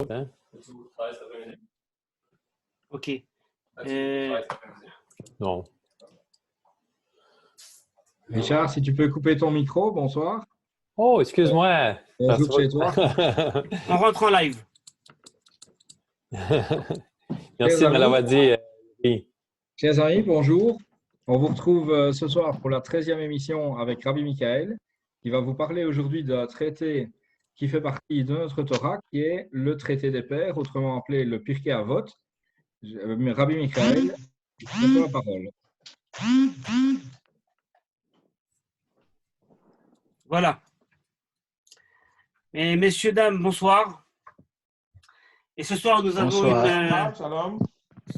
Hein? Ok. Non. Richard, si tu peux couper ton micro, bonsoir. Oh, excuse-moi. Bonjour chez toi. On rentre en live. Merci de me l'avoir dit. Oui. Chers amis, bonjour. On vous retrouve ce soir pour la 13e émission avec Rabbi Michael, qui va vous parler aujourd'hui d'un traité qui fait partie de notre Torah, qui est le traité des pères, autrement appelé le Pirkei Avot. Rabbi Michael, je te donne la parole. Voilà. Et messieurs, dames, bonsoir. Et ce soir, nous avons Shalom.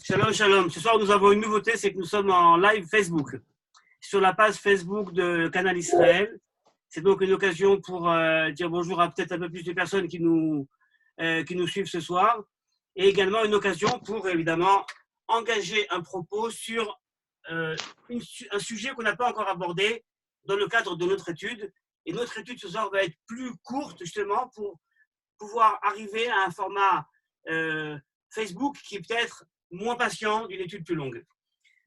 Shalom, shalom. Ce soir, nous avons une nouveauté, c'est que nous sommes en live Facebook, sur la page Facebook de Canal Israël. C'est donc une occasion pour dire bonjour à peut-être un peu plus de personnes qui nous suivent ce soir. Et également une occasion pour, évidemment, engager un propos sur un sujet qu'on n'a pas encore abordé dans le cadre de notre étude. Et notre étude ce soir va être plus courte, justement, pour pouvoir arriver à un format Facebook qui est peut-être moins patient d'une étude plus longue.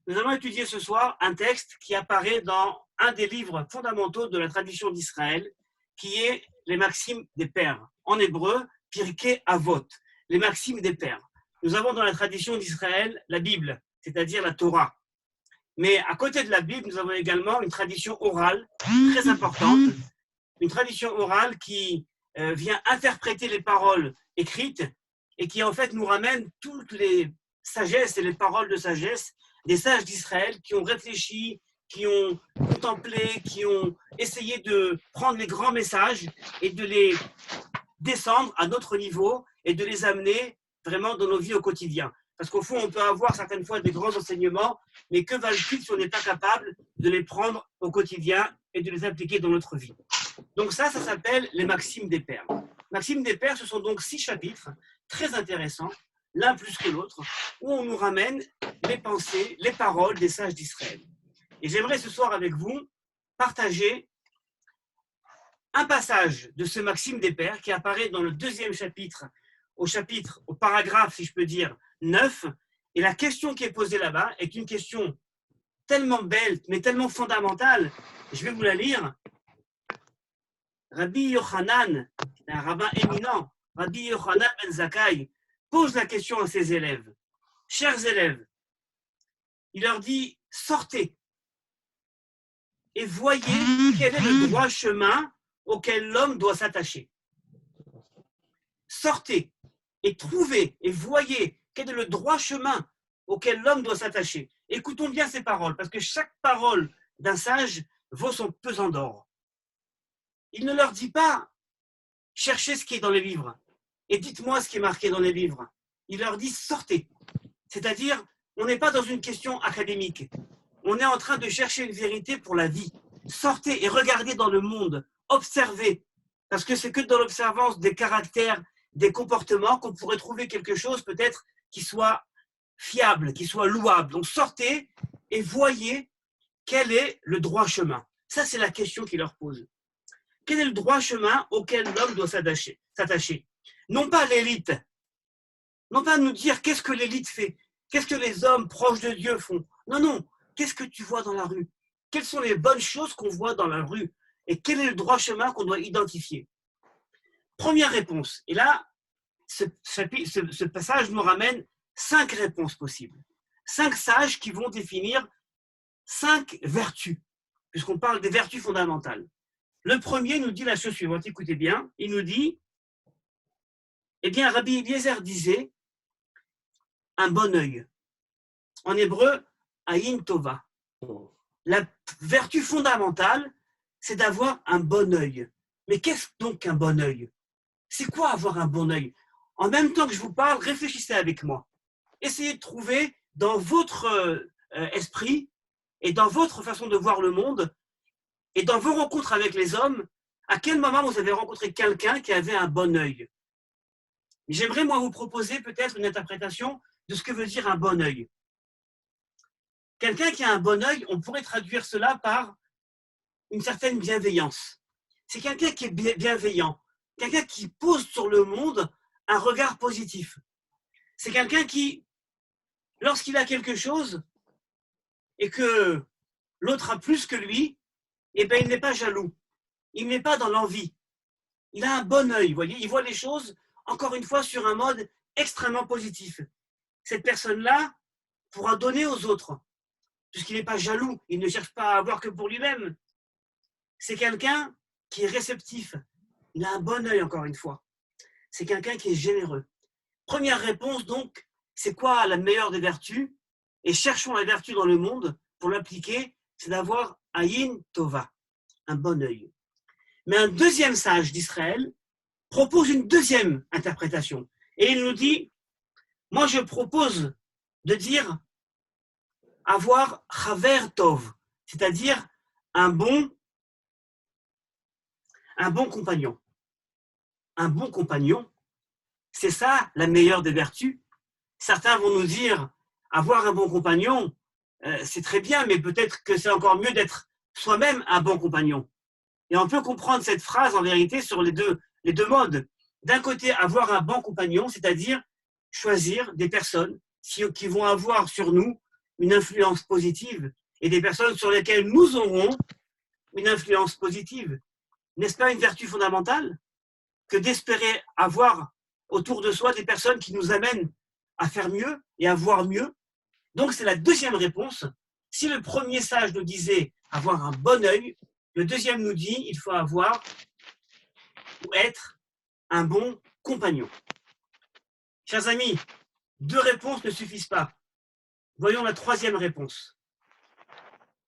Nous allons étudier ce soir un texte qui apparaît dans un des livres fondamentaux de la tradition d'Israël, qui est les Maximes des Pères. En hébreu, Pirkei Avot, les Maximes des Pères. Nous avons dans la tradition d'Israël la Bible, c'est-à-dire la Torah. Mais à côté de la Bible, nous avons également une tradition orale très importante, une tradition orale qui vient interpréter les paroles écrites et qui en fait nous ramène toutes les sagesses et les paroles de sagesse des sages d'Israël qui ont réfléchi, qui ont contemplé, qui ont essayé de prendre les grands messages et de les descendre à notre niveau et de les amener vraiment dans nos vies au quotidien. Parce qu'au fond, on peut avoir certaines fois des grands enseignements, mais que valent-ils si on n'est pas capable de les prendre au quotidien et de les appliquer dans notre vie? Donc ça s'appelle les Maximes des Pères. Maximes des Pères, ce sont donc 6 chapitres très intéressants, l'un plus que l'autre, où on nous ramène les pensées, les paroles des sages d'Israël. Et j'aimerais ce soir avec vous partager un passage de ce Maxime des Pères qui apparaît dans le 2e chapitre, au paragraphe, si je peux dire, 9. Et la question qui est posée là-bas est une question tellement belle, mais tellement fondamentale. Je vais vous la lire. Rabbi Yochanan, un rabbin éminent, Rabbi Yochanan ben Zakkai, pose la question à ses élèves. Chers élèves, il leur dit, sortez et voyez quel est le droit chemin auquel l'homme doit s'attacher. Sortez et trouvez et voyez quel est le droit chemin auquel l'homme doit s'attacher. Écoutons bien ces paroles, parce que chaque parole d'un sage vaut son pesant d'or. Il ne leur dit pas, cherchez ce qui est dans les livres et dites-moi ce qui est marqué dans les livres. Il leur dit, sortez. C'est-à-dire, on n'est pas dans une question académique. On est en train de chercher une vérité pour la vie. Sortez et regardez dans le monde. Observez. Parce que c'est que dans l'observance des caractères, des comportements qu'on pourrait trouver quelque chose peut-être qui soit fiable, qui soit louable. Donc sortez et voyez quel est le droit chemin. Ça, c'est la question qu'il leur pose. Quel est le droit chemin auquel l'homme doit s'attacher? Non pas l'élite. Non pas nous dire qu'est-ce que l'élite fait, qu'est-ce que les hommes proches de Dieu font. Non, non. Qu'est-ce que tu vois dans la rue? Quelles sont les bonnes choses qu'on voit dans la rue? Et quel est le droit chemin qu'on doit identifier? Première réponse. Et là, ce passage nous ramène 5 réponses possibles. 5 sages qui vont définir 5 vertus, puisqu'on parle des vertus fondamentales. Le premier nous dit la chose suivante, écoutez bien, il nous dit, eh bien, Rabbi Eliezer disait, un bon œil. En hébreu, Ayin Tova. La vertu fondamentale, c'est d'avoir un bon œil. Mais qu'est-ce donc qu'un bon œil? C'est quoi avoir un bon œil? En même temps que je vous parle, réfléchissez avec moi. Essayez de trouver dans votre esprit et dans votre façon de voir le monde et dans vos rencontres avec les hommes, à quel moment vous avez rencontré quelqu'un qui avait un bon œil? J'aimerais, moi, vous proposer peut-être une interprétation de ce que veut dire un bon œil. Quelqu'un qui a un bon œil, on pourrait traduire cela par une certaine bienveillance. C'est quelqu'un qui est bienveillant, quelqu'un qui pose sur le monde un regard positif. C'est quelqu'un qui, lorsqu'il a quelque chose et que l'autre a plus que lui, eh bien, il n'est pas jaloux. Il n'est pas dans l'envie. Il a un bon œil, vous voyez. Il voit les choses, encore une fois, sur un mode extrêmement positif. Cette personne-là pourra donner aux autres, puisqu'il n'est pas jaloux. Il ne cherche pas à avoir que pour lui-même. C'est quelqu'un qui est réceptif. Il a un bon œil, encore une fois. C'est quelqu'un qui est généreux. Première réponse, donc, c'est quoi la meilleure des vertus? Et cherchons la vertu dans le monde pour l'appliquer, c'est d'avoir Ayin Tova, un bon œil. Mais un deuxième sage d'Israël propose une deuxième interprétation. Et il nous dit, moi je propose de dire avoir Chaver Tov, c'est-à-dire un bon compagnon. Un bon compagnon, c'est ça la meilleure des vertus. Certains vont nous dire, avoir un bon compagnon, c'est très bien, mais peut-être que c'est encore mieux d'être soi-même un bon compagnon. Et on peut comprendre cette phrase en vérité sur les deux modes. D'un côté, avoir un bon compagnon, c'est-à-dire choisir des personnes qui vont avoir sur nous une influence positive et des personnes sur lesquelles nous aurons une influence positive. N'est-ce pas une vertu fondamentale que d'espérer avoir autour de soi des personnes qui nous amènent à faire mieux et à voir mieux? Donc c'est la deuxième réponse. Si le premier sage nous disait avoir un bon œil, le deuxième nous dit il faut avoir ou être un bon compagnon. Chers amis, 2 réponses ne suffisent pas. Voyons la troisième réponse.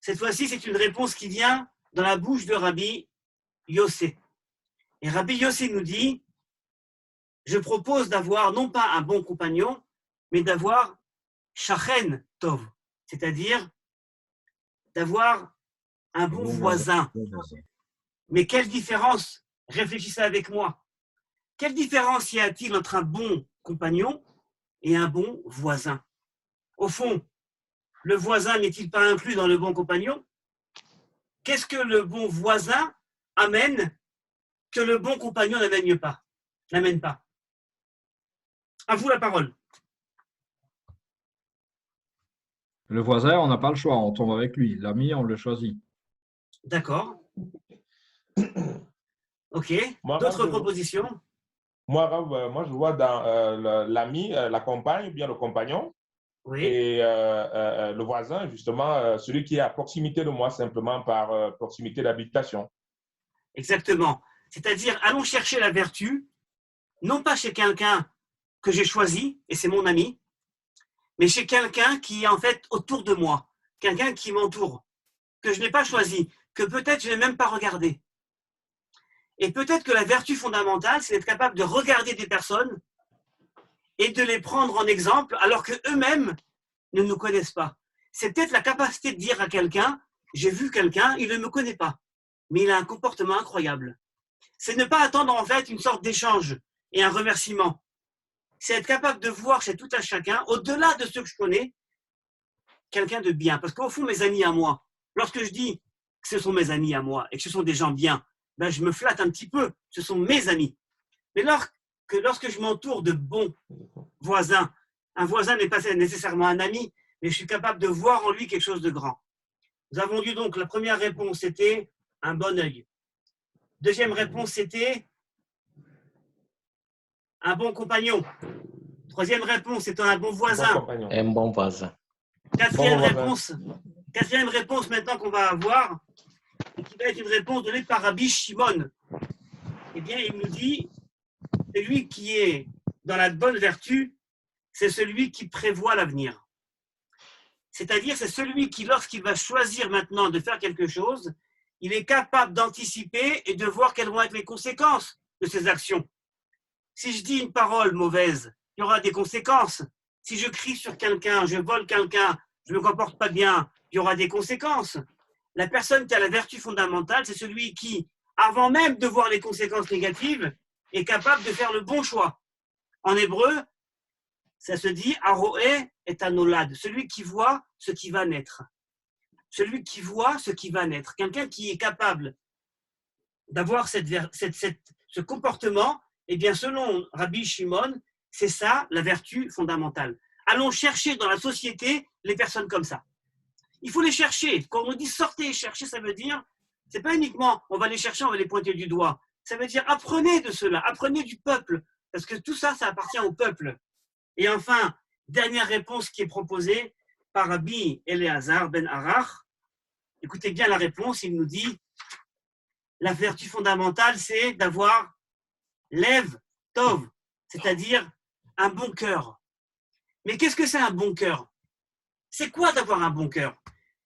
Cette fois-ci, c'est une réponse qui vient dans la bouche de Rabbi Yossé. Et Rabbi Yossé nous dit, je propose d'avoir non pas un bon compagnon, mais d'avoir Shachen Tov, c'est-à-dire d'avoir un bon voisin. Mais quelle différence? Réfléchissez avec moi. Quelle différence y a-t-il entre un bon compagnon et un bon voisin? Au fond, le voisin n'est-il pas inclus dans le bon compagnon? Qu'est-ce que le bon voisin amène que le bon compagnon n'amène pas? À vous la parole. Le voisin, on n'a pas le choix, on tombe avec lui. L'ami, on le choisit. D'accord. Ok. Moi, D'autres propositions? Moi, je vois dans l'ami, la compagne, ou bien le compagnon, Oui. et le voisin, justement, celui qui est à proximité de moi, simplement par proximité d'habitation. Exactement. C'est-à-dire, allons chercher la vertu, non pas chez quelqu'un que j'ai choisi, et c'est mon ami, mais chez quelqu'un qui est en fait autour de moi, quelqu'un qui m'entoure, que je n'ai pas choisi, que peut-être je n'ai même pas regardé. Et peut-être que la vertu fondamentale, c'est d'être capable de regarder des personnes et de les prendre en exemple alors qu'eux-mêmes ne nous connaissent pas. C'est peut-être la capacité de dire à quelqu'un, j'ai vu quelqu'un, il ne me connaît pas, mais il a un comportement incroyable. C'est ne pas attendre en fait une sorte d'échange et un remerciement. C'est être capable de voir chez tout un chacun, au-delà de ceux que je connais, quelqu'un de bien. Parce qu'au fond, mes amis à moi, lorsque je dis que ce sont mes amis à moi et que ce sont des gens bien, ben je me flatte un petit peu, ce sont mes amis. Mais lorsque je m'entoure de bons voisins, un voisin n'est pas nécessairement un ami, mais je suis capable de voir en lui quelque chose de grand. Nous avons dit donc, la première réponse, c'était un bon œil. Deuxième réponse, c'était un bon compagnon. Troisième réponse, c'est un bon voisin. Un bon voisin. Quatrième réponse maintenant qu'on va avoir, et qui va être une réponse donnée par Rabbi Shimon. Eh bien, il nous dit, celui qui est dans la bonne vertu, c'est celui qui prévoit l'avenir. C'est-à-dire, c'est celui qui, lorsqu'il va choisir maintenant de faire quelque chose, il est capable d'anticiper et de voir quelles vont être les conséquences de ses actions. Si je dis une parole mauvaise, il y aura des conséquences. Si je crie sur quelqu'un, je vole quelqu'un, je ne me comporte pas bien, il y aura des conséquences. La personne qui a la vertu fondamentale, c'est celui qui, avant même de voir les conséquences négatives, est capable de faire le bon choix. En hébreu, ça se dit « Aroé est anolad », celui qui voit ce qui va naître. Celui qui voit ce qui va naître. Quelqu'un qui est capable d'avoir ce comportement Eh bien, selon Rabbi Shimon, c'est ça la vertu fondamentale. Allons chercher dans la société les personnes comme ça. Il faut les chercher. Quand on dit sortez et cherchez, ça veut dire, c'est pas uniquement on va les chercher, on va les pointer du doigt. Ça veut dire apprenez de cela, apprenez du peuple, parce que tout ça, ça appartient au peuple. Et enfin, dernière réponse qui est proposée par Rabbi Eliezer ben Arach. Écoutez bien la réponse, il nous dit la vertu fondamentale, c'est d'avoir Lev Tov, c'est-à-dire un bon cœur. Mais qu'est-ce que c'est un bon cœur? C'est quoi d'avoir un bon cœur?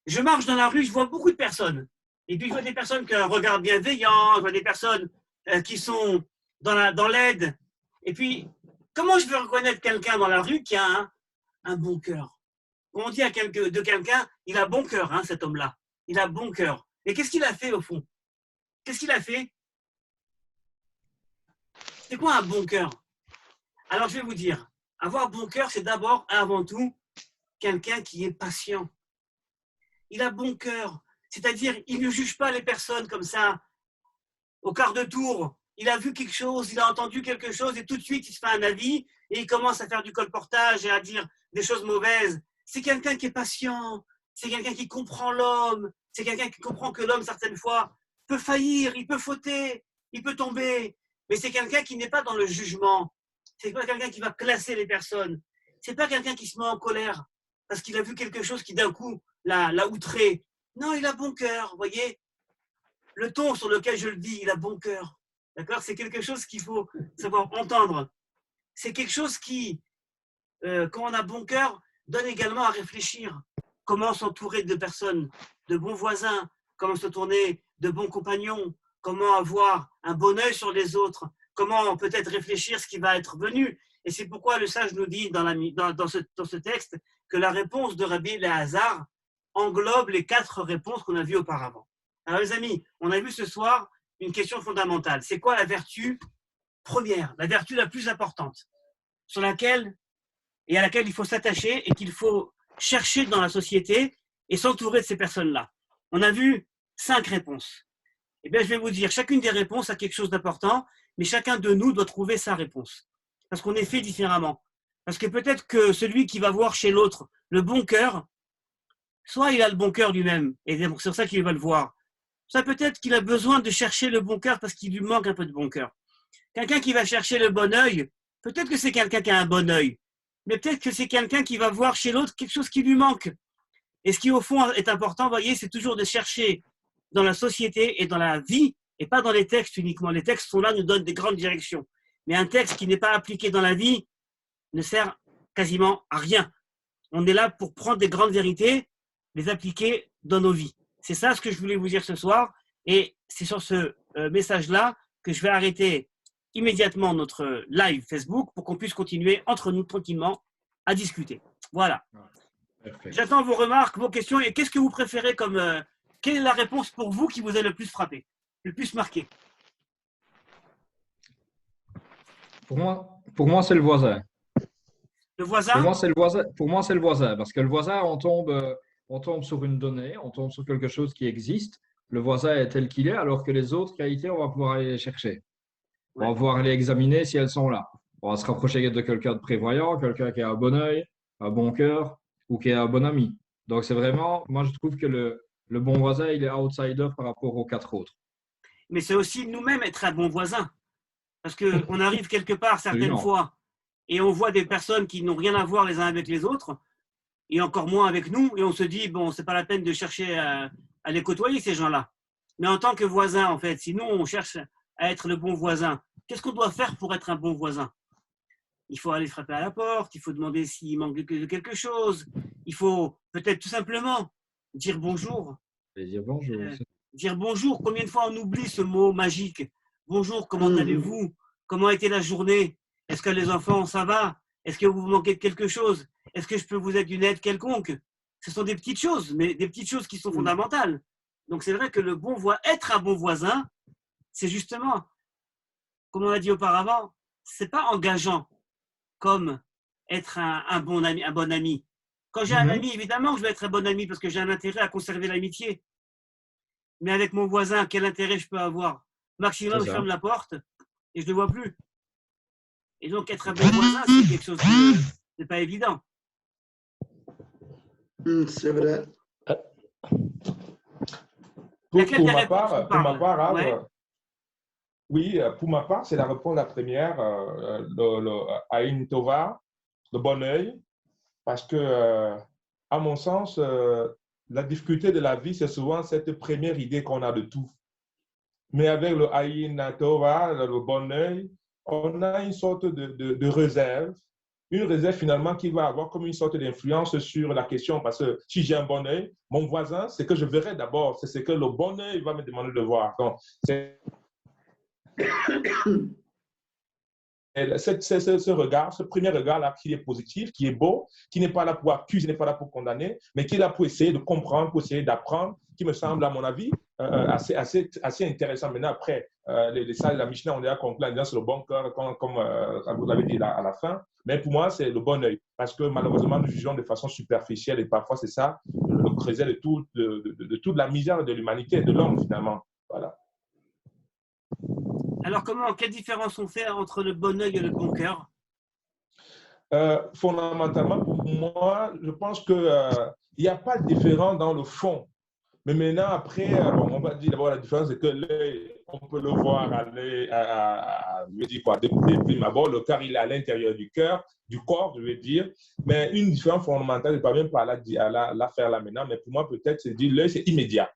Je marche dans la rue, je vois beaucoup de personnes. Et puis je vois des personnes qui ont un regard bienveillant, je vois des personnes qui sont dans l'aide. Et puis, comment je peux reconnaître quelqu'un dans la rue qui a un bon cœur? On dit de quelqu'un, il a bon cœur, hein, cet homme-là. Il a bon cœur. Et qu'est-ce qu'il a fait au fond? Qu'est-ce qu'il a fait? C'est quoi un bon cœur? Alors je vais vous dire, avoir bon cœur, c'est d'abord et avant tout quelqu'un qui est patient. Il a bon cœur, c'est-à-dire il ne juge pas les personnes comme ça, au quart de tour. Il a vu quelque chose, il a entendu quelque chose et tout de suite il se fait un avis et il commence à faire du colportage et à dire des choses mauvaises. C'est quelqu'un qui est patient, c'est quelqu'un qui comprend l'homme, c'est quelqu'un qui comprend que l'homme, certaines fois, peut faillir, il peut fauter, il peut tomber, mais c'est quelqu'un qui n'est pas dans le jugement. C'est pas quelqu'un qui va classer les personnes. C'est pas quelqu'un qui se met en colère parce qu'il a vu quelque chose qui d'un coup l'a outré. Non, il a bon cœur, vous voyez. Le ton sur lequel je le dis, il a bon cœur. D'accord? C'est quelque chose qu'il faut savoir entendre. C'est quelque chose qui, quand on a bon cœur, donne également à réfléchir. Comment s'entourer de personnes, de bons voisins, comment se tourner de bons compagnons, comment avoir un bon œil sur les autres, comment peut-être réfléchir ce qui va être venu. Et c'est pourquoi le sage nous dit dans ce texte que la réponse de Rabbi Eliezer englobe les 4 réponses qu'on a vues auparavant. Alors les amis, on a vu ce soir une question fondamentale. C'est quoi la vertu première, la vertu la plus importante, sur laquelle et à laquelle il faut s'attacher et qu'il faut chercher dans la société et s'entourer de ces personnes-là? On a vu 5 réponses. Eh bien, je vais vous dire, chacune des réponses a quelque chose d'important, mais chacun de nous doit trouver sa réponse. Parce qu'on est fait différemment. Parce que peut-être que celui qui va voir chez l'autre le bon cœur, soit il a le bon cœur lui-même, et c'est pour ça qu'il va le voir. Soit peut-être qu'il a besoin de chercher le bon cœur parce qu'il lui manque un peu de bon cœur. Quelqu'un qui va chercher le bon œil, peut-être que c'est quelqu'un qui a un bon œil, mais peut-être que c'est quelqu'un qui va voir chez l'autre quelque chose qui lui manque. Et ce qui, au fond, est important, vous voyez, c'est toujours de chercher dans la société et dans la vie, et pas dans les textes uniquement. Les textes sont là, nous donnent des grandes directions. Mais un texte qui n'est pas appliqué dans la vie ne sert quasiment à rien. On est là pour prendre des grandes vérités, les appliquer dans nos vies. C'est ça ce que je voulais vous dire ce soir. Et c'est sur ce message-là que je vais arrêter immédiatement notre live Facebook pour qu'on puisse continuer entre nous tranquillement à discuter. Voilà. Perfect. J'attends vos remarques, vos questions et qu'est-ce que vous préférez comme… quelle est la réponse pour vous qui vous a le plus frappé, le plus marqué? Pour moi, c'est le voisin. Le voisin? Pour moi, c'est le voisin. Pour moi, c'est le voisin. Parce que le voisin, on tombe sur une donnée, on tombe sur quelque chose qui existe. Le voisin est tel qu'il est, alors que les autres qualités, on va pouvoir aller les chercher. On va pouvoir les examiner si elles sont là. On va se rapprocher de quelqu'un de prévoyant, quelqu'un qui a un bon œil, un bon cœur ou qui est un bon ami. Donc, c'est vraiment, moi, je trouve que le bon voisin, il est outsider par rapport aux 4 autres. Mais c'est aussi nous-mêmes être un bon voisin. Parce qu'on arrive quelque part certaines fois et on voit des personnes qui n'ont rien à voir les uns avec les autres et encore moins avec nous et on se dit, bon, c'est pas la peine de chercher à les côtoyer, ces gens-là. Mais en tant que voisin, en fait, si nous, on cherche à être le bon voisin, qu'est-ce qu'on doit faire pour être un bon voisin? Il faut aller frapper à la porte, il faut demander s'il manque de quelque chose, il faut peut-être tout simplement dire bonjour. Dire bonjour. Dire bonjour. Combien de fois on oublie ce mot magique? Bonjour, comment allez-vous? Comment a été la journée? Est-ce que les enfants, ça va? Est-ce que vous manquez de quelque chose? Est-ce que je peux vous être d'une aide quelconque? Ce sont des petites choses, mais des petites choses qui sont fondamentales. Donc c'est vrai que être un bon voisin, c'est justement, comme on a dit auparavant, c'est pas engageant comme être un bon ami. Quand j'ai un ami, évidemment, je vais être un bon ami parce que j'ai un intérêt à conserver l'amitié. Mais avec mon voisin, quel intérêt je peux avoir? Maximum, je ferme la porte et je ne le vois plus. Et donc, être un bon voisin, c'est quelque chose de pas évident. C'est vrai. Laquelle Pour des ma réponses part, vous parle? Ouais. oui, pour ma part, c'est la réponse la première, Aïn Tova, le bon œil, parce que, à mon sens, la difficulté de la vie, c'est souvent cette première idée qu'on a de tout. Mais avec le Aïn Tova, le bon œil, on a une sorte de réserve, une réserve finalement qui va avoir comme une sorte d'influence sur la question, parce que si j'ai un bon œil, mon voisin, ce que je verrai d'abord, c'est ce que le bon œil va me demander de voir. Donc, c'est ce regard, ce premier regard-là qui est positif, qui est beau, qui n'est pas là pour accuser, n'est pas là pour condamner, mais qui est là pour essayer de comprendre, pour essayer d'apprendre, qui me semble, à mon avis, assez intéressant. Maintenant, après, les salles de la Mishnah, on est déjà conclu en disant c'est le bon cœur, comme vous l'avez dit là, à la fin. Mais pour moi, c'est le bon œil. Parce que malheureusement, nous jugeons de façon superficielle et parfois, c'est ça le creuset de toute la misère de l'humanité, de l'homme, finalement. Voilà. Alors, quelle différence on fait entre le bon œil et le bon cœur? Fondamentalement, pour moi, je pense qu'il n'y a pas de différence dans le fond. Mais maintenant, après, bon, on va dire d'abord la différence, c'est que l'œil, on peut le voir à l'œil, je veux dire quoi, de prime abord, le cœur, il est à l'intérieur du cœur, du corps, je veux dire. Mais une différence fondamentale, je ne vais pas même pas la faire là maintenant, mais pour moi, peut-être, c'est dire l'œil, c'est immédiat.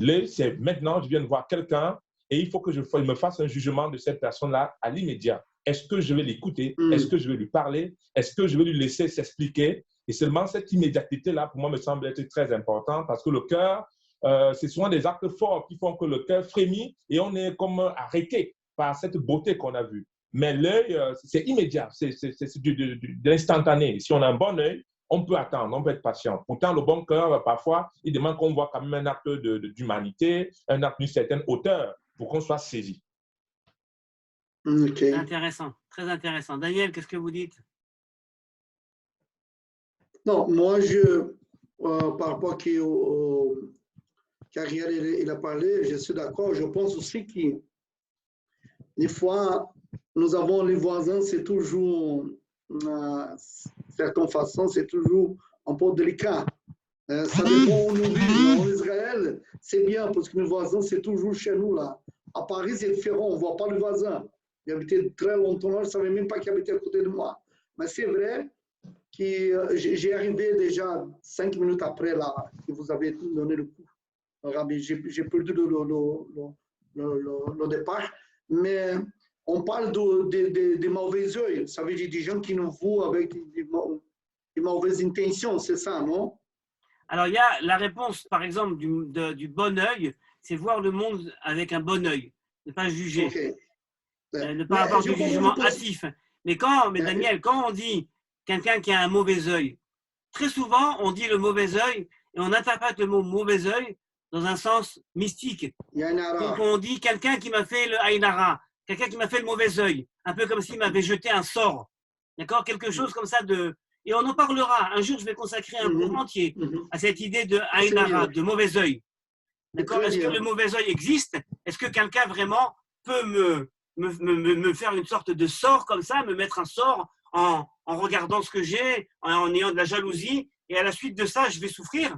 L'œil, c'est maintenant, je viens de voir quelqu'un et il faut que je me fasse un jugement de cette personne-là à l'immédiat. Est-ce que je vais l'écouter? Est-ce que je vais lui parler? Est-ce que je vais lui laisser s'expliquer? Et seulement cette immédiateté-là, pour moi, me semble être très importante parce que le cœur, c'est souvent des actes forts qui font que le cœur frémit et on est comme arrêté par cette beauté qu'on a vue. Mais l'œil, c'est immédiat, c'est de l'instantané. Si on a un bon œil, on peut attendre, on peut être patient. Pourtant, le bon cœur, parfois, il demande qu'on voit quand même un acte d'humanité, un acte d'une certaine hauteur pour qu'on soit saisi. Okay. Intéressant, très intéressant. Daniel, qu'est-ce que vous dites? Non, moi, par rapport à Ariel il a parlé, je suis d'accord. Je pense aussi que des fois, nous avons les voisins, c'est toujours, certaines façons, c'est toujours un peu délicat. Ça dépend où nous vivons. En Israël, c'est bien parce que mes voisins, c'est toujours chez nous là. À Paris, c'est différent, on ne voit pas le voisin. Il habitait très longtemps là, je ne savais même pas qu'il habitait à côté de moi. Mais c'est vrai que j'ai arrivé déjà 5 minutes après là, que vous avez donné le coup. J'ai perdu le départ. Mais on parle de mauvais œil. Ça veut dire des gens qui nous voient avec des mauvaises intentions, c'est ça, non? Alors, il y a la réponse, par exemple, du bon œil, c'est voir le monde avec un bon œil, ne pas juger, Okay. ne pas avoir de jugement hâtif. Mais Daniel, quand on dit quelqu'un qui a un mauvais œil, très souvent, on dit le mauvais œil et on interprète le mot mauvais œil dans un sens mystique. Donc, on dit quelqu'un qui m'a fait le Aïnara, quelqu'un qui m'a fait le mauvais œil, un peu comme s'il m'avait jeté un sort. D'accord? Quelque chose comme ça de... Et on en parlera. Un jour, je vais consacrer un cours entier à cette idée de Aïnara, de mauvais œil. D'accord? Est-ce que le mauvais œil existe? Est-ce que quelqu'un vraiment peut me faire une sorte de sort comme ça, me mettre un sort en regardant ce que j'ai, en ayant de la jalousie, et à la suite de ça, je vais souffrir?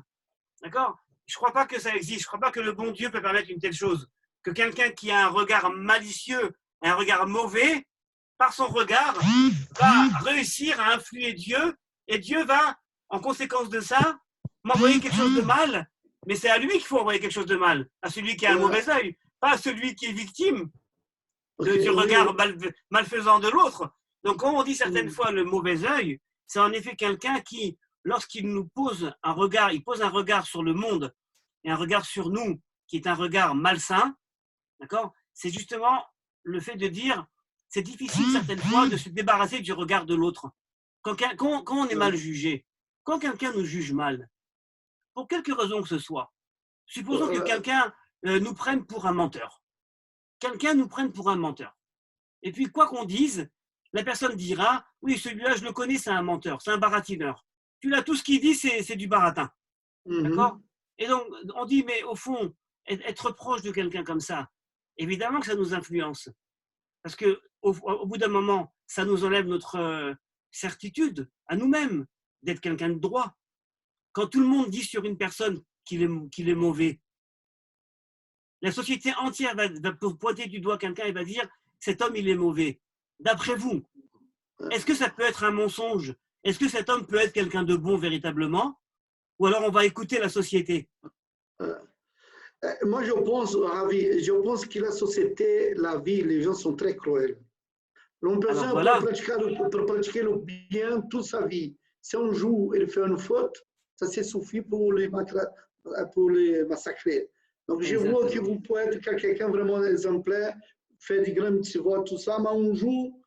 D'accord? Je ne crois pas que ça existe. Je ne crois pas que le bon Dieu peut permettre une telle chose. Que quelqu'un qui a un regard malicieux, un regard mauvais, par son regard, va réussir à influer Dieu, et Dieu va, en conséquence de ça, m'envoyer quelque chose de mal, mais c'est à lui qu'il faut envoyer quelque chose de mal, à celui qui a un mauvais œil, pas à celui qui est victime du regard malfaisant de l'autre. Donc, quand on dit certaines fois le mauvais œil, c'est en effet quelqu'un qui, lorsqu'il nous pose un regard, il pose un regard sur le monde et un regard sur nous, qui est un regard malsain, d'accord? C'est justement le fait de dire, c'est difficile certaines fois de se débarrasser du regard de l'autre. Quand on est mal jugé, quand quelqu'un nous juge mal, pour quelque raison que ce soit, supposons que quelqu'un nous prenne pour un menteur. Quelqu'un nous prenne pour un menteur. Et puis, quoi qu'on dise, la personne dira, oui, celui-là, je le connais, c'est un menteur, c'est un baratineur. Puis là, tout ce qu'il dit, c'est du baratin. D'accord? Et donc, on dit, mais au fond, être proche de quelqu'un comme ça, évidemment que ça nous influence. Parce qu'au bout d'un moment, ça nous enlève notre certitude à nous-mêmes d'être quelqu'un de droit. Quand tout le monde dit sur une personne qu'il est mauvais, la société entière va pointer du doigt quelqu'un et va dire cet homme, il est mauvais. D'après vous, est-ce que ça peut être un mensonge? Est-ce que cet homme peut être quelqu'un de bon véritablement? Ou alors on va écouter la société? Moi, je pense que la société, la vie, les gens sont très cruels. Une personne peut pratiquer le bien toute sa vie. Si un jour il fait une faute, ça suffit pour les massacrer. Donc, je vois que vous pouvez être quelqu'un vraiment exemplaire, faire des grands mitzvot, tout ça, mais un jour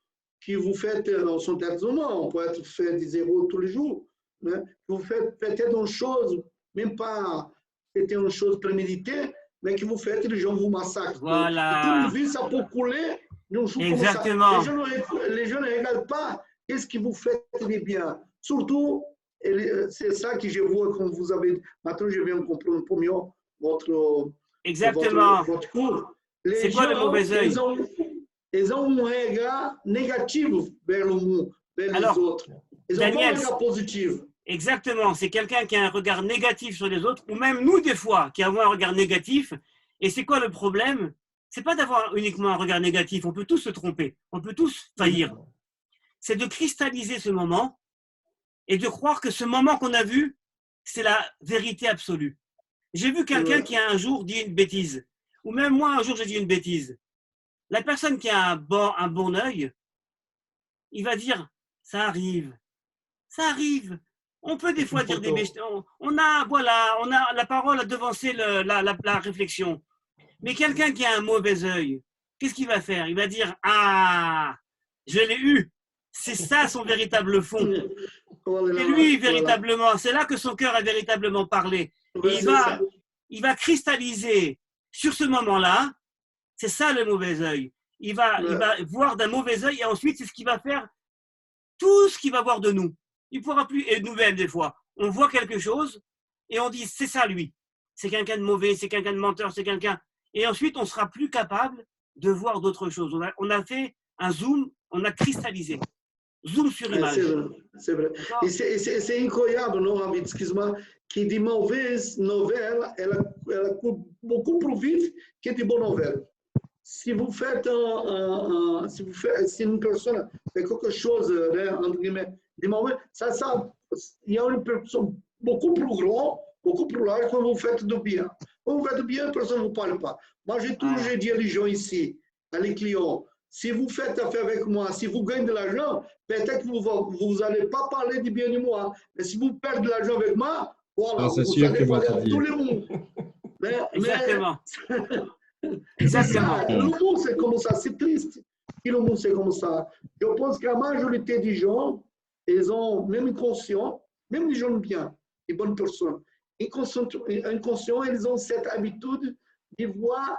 que vous faites, son on peut être fait des zéros tous les jours, hein, vous faites peut-être une chose, même pas c'était une chose préméditée, mais que vous faites, les gens vous massacrent. Voilà. Toute une vie, ça peut couler d'un jour comme ça. Les gens ne regardent pas qu'est-ce que vous faites de bien. Surtout, c'est ça que je vois quand vous avez. Maintenant, je viens comprendre un peu mieux votre cours. C'est quoi le mauvais œil? Ils ont un regard négatif vers le monde, vers les autres. Ils ont pas un regard positif. Exactement. C'est quelqu'un qui a un regard négatif sur les autres, ou même nous, des fois, qui avons un regard négatif. Et c'est quoi le problème? C'est pas d'avoir uniquement un regard négatif. On peut tous se tromper. On peut tous faillir. C'est de cristalliser ce moment et de croire que ce moment qu'on a vu, c'est la vérité absolue. J'ai vu quelqu'un qui a un jour dit une bêtise, ou même moi un jour j'ai dit une bêtise. La personne qui a un bon œil, il va dire ça arrive, ça arrive. On peut des fois dire des bêtises. On a la parole à devancer la réflexion. Mais quelqu'un qui a un mauvais œil, qu'est-ce qu'il va faire? Il va dire ah, je l'ai eu. C'est ça son véritable fond. Et lui, véritablement, c'est là que son cœur a véritablement parlé. Et il va cristalliser sur ce moment-là, c'est ça le mauvais œil. Il va voir d'un mauvais œil et ensuite, c'est ce qu'il va faire, tout ce qu'il va voir de nous. Il pourra plus, et nous-mêmes des fois, on voit quelque chose et on dit c'est ça lui. C'est quelqu'un de mauvais, c'est quelqu'un de menteur, c'est quelqu'un. Et ensuite, on sera plus capable de voir d'autres choses. On a fait un zoom, on a cristallisé. Zoom sur image. C'est vrai. Et c'est incroyable, non, Ravi, excuse-moi, que de mauvaises nouvelles, ela coûte beaucoup plus vite que de bonnes nouvelles. Si vous faites si une personne fait quelque chose, entre guillemets, de mauvais, il y a une personne beaucoup plus grande, beaucoup plus large quand vous faites du bien. Quand vous faites du bien, personne ne vous parle pas. Moi, j'ai toujours dit à les gens ici, à les clients, si vous faites affaire avec moi, si vous gagnez de l'argent, peut-être que vous n'allez pas parler du bien de moi. Mais si vous perdez de l'argent avec moi, voilà, c'est vous sûr allez parler de tout le monde. Exactement. Exactement. Le monde, c'est comme ça. C'est triste que le monde, c'est comme ça. Je pense que la majorité des gens, ils ont, même inconscients, même les gens bien, les bonnes personnes, inconscients, ils ont cette habitude de voir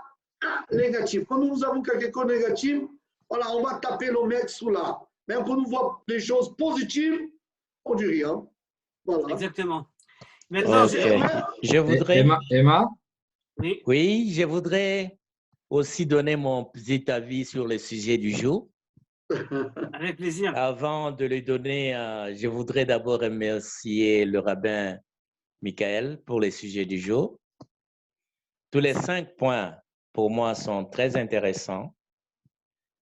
négatif. Quand nous avons quelque chose de négatif, voilà, on va taper le mec sous là. Mais quand on voit des choses positives, on dit rien. Voilà. Exactement. Maintenant, je voudrais. Emma? Oui, je voudrais aussi donner mon petit avis sur le sujet du jour. Avec plaisir. Avant de le donner, je voudrais d'abord remercier le rabbin Michael pour le sujet du jour. Tous les 5 points, pour moi, sont très intéressants.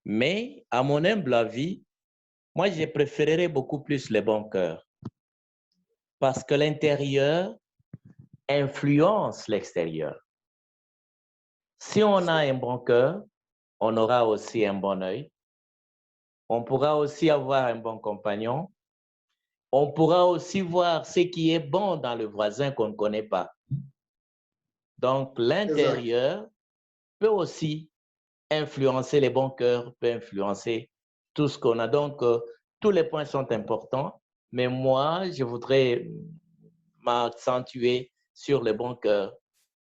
Mais, à mon humble avis, moi, je préférerais beaucoup plus le bon cœur. Parce que l'intérieur influence l'extérieur. Si on a un bon cœur, on aura aussi un bon œil. On pourra aussi avoir un bon compagnon. On pourra aussi voir ce qui est bon dans le voisin qu'on ne connaît pas. Donc, l'intérieur peut aussi influencer les bons cœurs, peut influencer tout ce qu'on a. Donc, tous les points sont importants, mais moi, je voudrais m'accentuer sur le bon cœur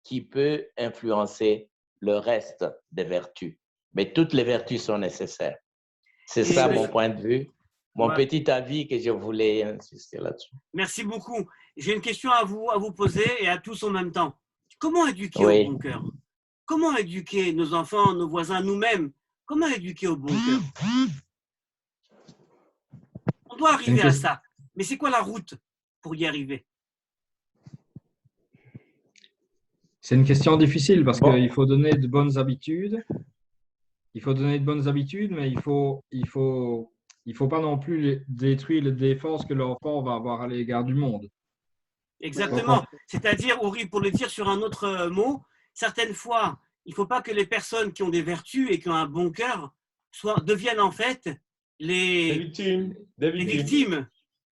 qui peut influencer le reste des vertus. Mais toutes les vertus sont nécessaires. C'est ça mon point de vue, mon petit avis que je voulais insister là-dessus. Merci beaucoup. J'ai une question à vous poser et à tous en même temps. Comment éduquer au bon cœur? Comment éduquer nos enfants, nos voisins, nous-mêmes? Comment éduquer au bon cœur? doit arriver à ça. Mais c'est quoi la route pour y arriver? C'est une question difficile parce Bon. qu'il faut donner de bonnes habitudes. Il faut donner de bonnes habitudes, mais il faut pas non plus détruire les défenses que l'enfant va avoir à l'égard du monde. Exactement. C'est-à-dire, Uri, pour le dire sur un autre mot, certaines fois, il ne faut pas que les personnes qui ont des vertus et qui ont un bon cœur deviennent en fait Des les victimes. victimes.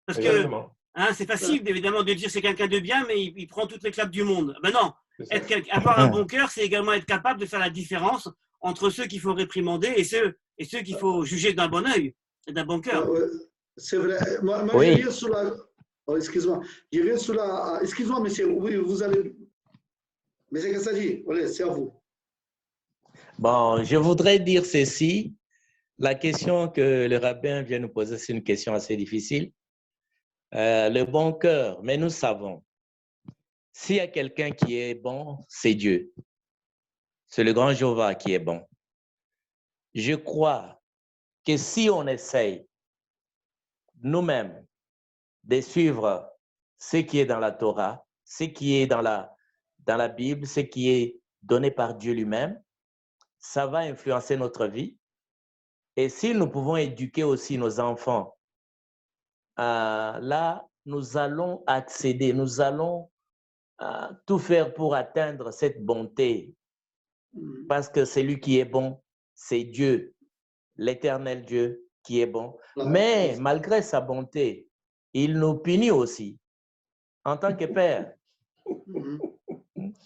Parce que Exactement. c'est facile évidemment de dire c'est quelqu'un de bien, mais il prend toutes les clapes du monde. Ben non, C'est ça. avoir un bon cœur, c'est également être capable de faire la différence entre ceux qu'il faut réprimander et ceux qu'il faut juger d'un bon œil et d'un bon cœur. C'est vrai. Moi Oui. je viens sur la. Oh, excuse-moi. Je viens sur la. Excuse-moi, monsieur. Oui, vous allez. Monsieur Kassadi, allez, c'est à vous. Bon, je voudrais dire ceci. La question que le rabbin vient nous poser, c'est une question assez difficile. Le bon cœur, mais nous savons, s'il y a quelqu'un qui est bon, c'est Dieu. C'est le grand Jéhovah qui est bon. Je crois que si on essaye nous-mêmes de suivre ce qui est dans la Torah, ce qui est dans la Bible, ce qui est donné par Dieu lui-même, ça va influencer notre vie. Et si nous pouvons éduquer aussi nos enfants, là, nous allons accéder, nous allons tout faire pour atteindre cette bonté. Parce que celui qui est bon, c'est Dieu, l'éternel Dieu qui est bon. Mais malgré sa bonté, il nous punit aussi en tant que père.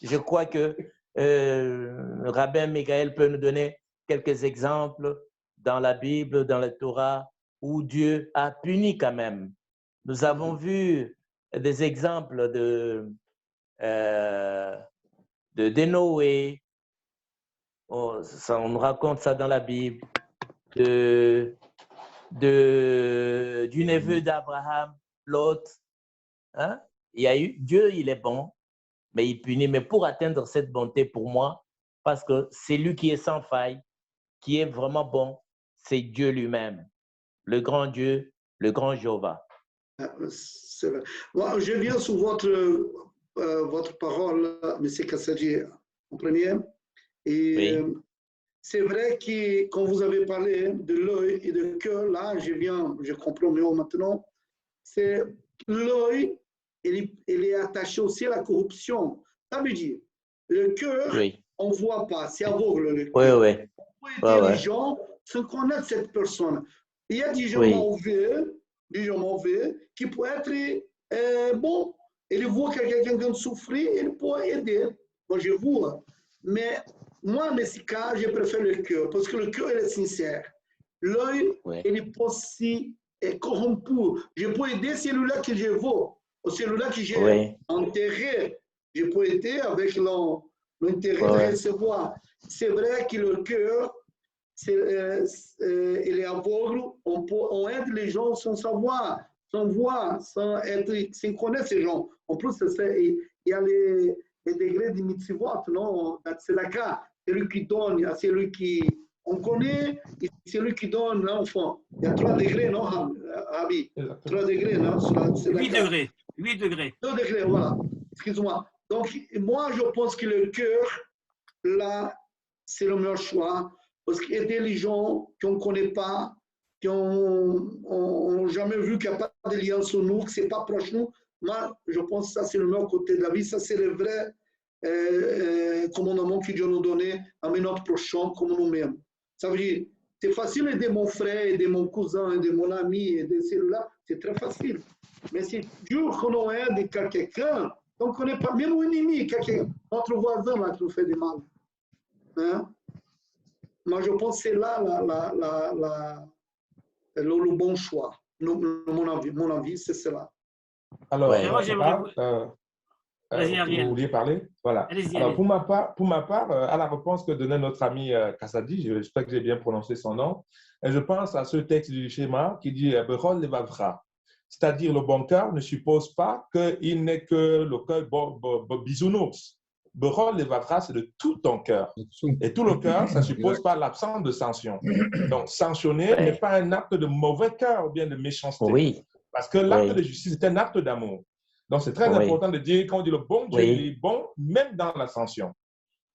Je crois que Rabbin Michael peut nous donner quelques exemples dans la Bible, dans la Torah, où Dieu a puni quand même. Nous avons vu des exemples de Noé. On nous raconte ça dans la Bible. Du neveu d'Abraham, Lot. Hein? Dieu, il est bon, mais il punit. Mais pour atteindre cette bonté, pour moi, parce que c'est lui qui est sans faille, qui est vraiment bon, c'est Dieu lui-même, le grand Dieu, le grand Jéhovah. C'est vrai. Moi, je viens sur votre parole, M. Kassadi, en premier. Et Oui. c'est vrai que quand vous avez parlé de l'œil et de cœur, là, je comprends mieux maintenant. C'est l'œil, il est attaché aussi à la corruption. Ça veut dire, le cœur, Oui. on ne voit pas, c'est aveugle le Oui, cœur. oui. On peut aider les gens sans connaître cette personne. Il y a des gens mauvais qui peuvent être bons. Ils voient quelqu'un souffrir, ils peuvent aider. Moi, je vois. Mais moi, dans ce cas, je préfère le cœur parce que le cœur, il est sincère. L'œil, il est aussi corrompu. Je peux aider celui-là que je vois, ou celui-là que j'ai enterré. Je peux aider avec l'intérêt de recevoir. C'est vrai que le cœur, il est aveugle. On aide les gens sans savoir, sans voir, sans connaître ces gens. En plus, il y a les degrés de mitzvot, non? C'est le cas. Celui qui donne à celui qui on connaît, et celui qui donne l'enfant. Il y a 3 degrés, non, Abi? 3 degrés, non? 8 degrés. 8 degrés. 2 degrés, voilà. Excuse-moi. Donc, moi, je pense que le cœur, là, c'est le meilleur choix. Parce qu'aider les gens qu'on ne connaît pas, qui n'ont jamais vu qu'il n'y a pas de lien sur nous, que ce n'est pas proche de nous, moi, je pense que ça, c'est le meilleur côté de la vie. Ça, c'est le vrai commandement que Dieu nous donnait à notre prochain comme nous-mêmes. Ça veut dire, c'est facile d'aider mon frère, aider mon cousin, aider mon ami, aider celui-là, c'est très facile. Mais c'est dur qu'on aide quelqu'un qu'on ne connaît pas, même un ennemi, notre voisin là, qui nous fait du mal. Hein? Moi, je pense que c'est là le bon choix. Mon avis, c'est cela. Alors, Vas-y, vous vouliez parler? Voilà. Alors, pour ma part, à la réponse que donnait notre ami Kassadi, j'espère que j'ai bien prononcé son nom, et je pense à ce texte du schéma qui dit « Berol levavra », c'est-à-dire le bon cœur ne suppose pas qu'il n'est que le cœur bisounours. Berol Levatra, c'est de tout ton cœur. Et tout le cœur, ça suppose pas l'absence de sanction. Donc, sanctionner n'est pas un acte de mauvais cœur ou bien de méchanceté. Oui. Parce que l'acte de justice est un acte d'amour. Donc, c'est très important de dire, quand on dit le bon Dieu, il est bon, même dans la sanction.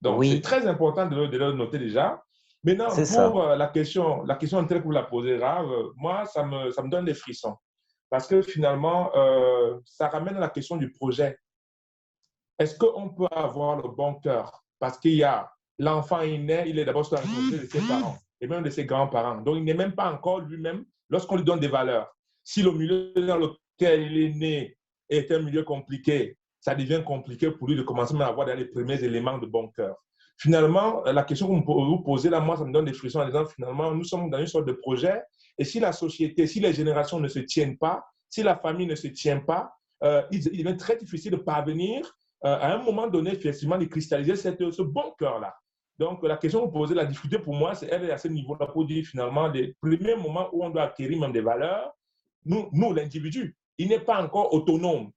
Donc, c'est très important de le noter déjà. Maintenant, pour la question telle que vous la posez, Rav, moi, ça me donne des frissons. Parce que finalement, ça ramène à la question du projet. Est-ce qu'on peut avoir le bon cœur? Parce qu'il y a l'enfant, il est d'abord sur la responsabilité de ses parents et même de ses grands-parents. Donc, il n'est même pas encore lui-même lorsqu'on lui donne des valeurs. Si le milieu dans lequel il est né est un milieu compliqué, ça devient compliqué pour lui de commencer à avoir les premiers éléments de bon cœur. Finalement, la question que vous posez là, moi, ça me donne des frissons en disant, finalement, nous sommes dans une sorte de projet et si la société, si les générations ne se tiennent pas, si la famille ne se tient pas, il devient très difficile de parvenir à un moment donné, effectivement, de cristalliser ce bon cœur-là. Donc, la question que vous posez, la difficulté pour moi, c'est elle est à ce niveau-là pour dire finalement, les premiers moments où on doit acquérir même des valeurs, nous l'individu, il n'est pas encore autonome.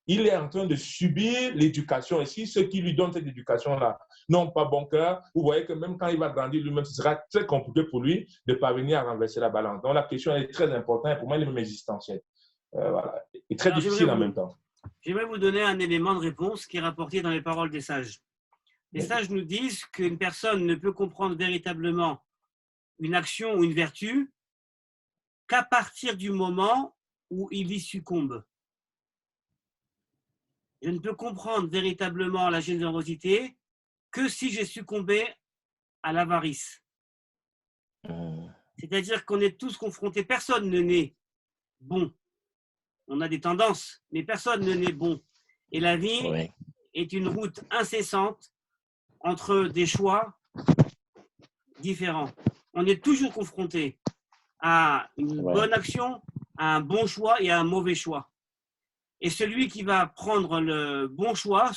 Il est en train de subir l'éducation. Et si ceux qui lui donnent cette éducation-là n'ont pas bon cœur, vous voyez que même quand il va grandir lui-même, ce sera très compliqué pour lui de parvenir à renverser la balance. Donc, la question est très importante et pour moi, elle est même existentielle. Voilà. Et très difficile en même temps. J'aimerais vous donner un élément de réponse qui est rapporté dans les paroles des sages. Les sages nous disent qu'une personne ne peut comprendre véritablement une action ou une vertu qu'à partir du moment où il y succombe. Je ne peux comprendre véritablement la générosité que si j'ai succombé à l'avarice. C'est-à-dire qu'on est tous confrontés, personne ne naît bon. On a des tendances, mais personne ne naît bon. Et la vie est une route incessante entre des choix différents. On est toujours confronté à une bonne action, à un bon choix et à un mauvais choix. Et celui qui va prendre le bon choix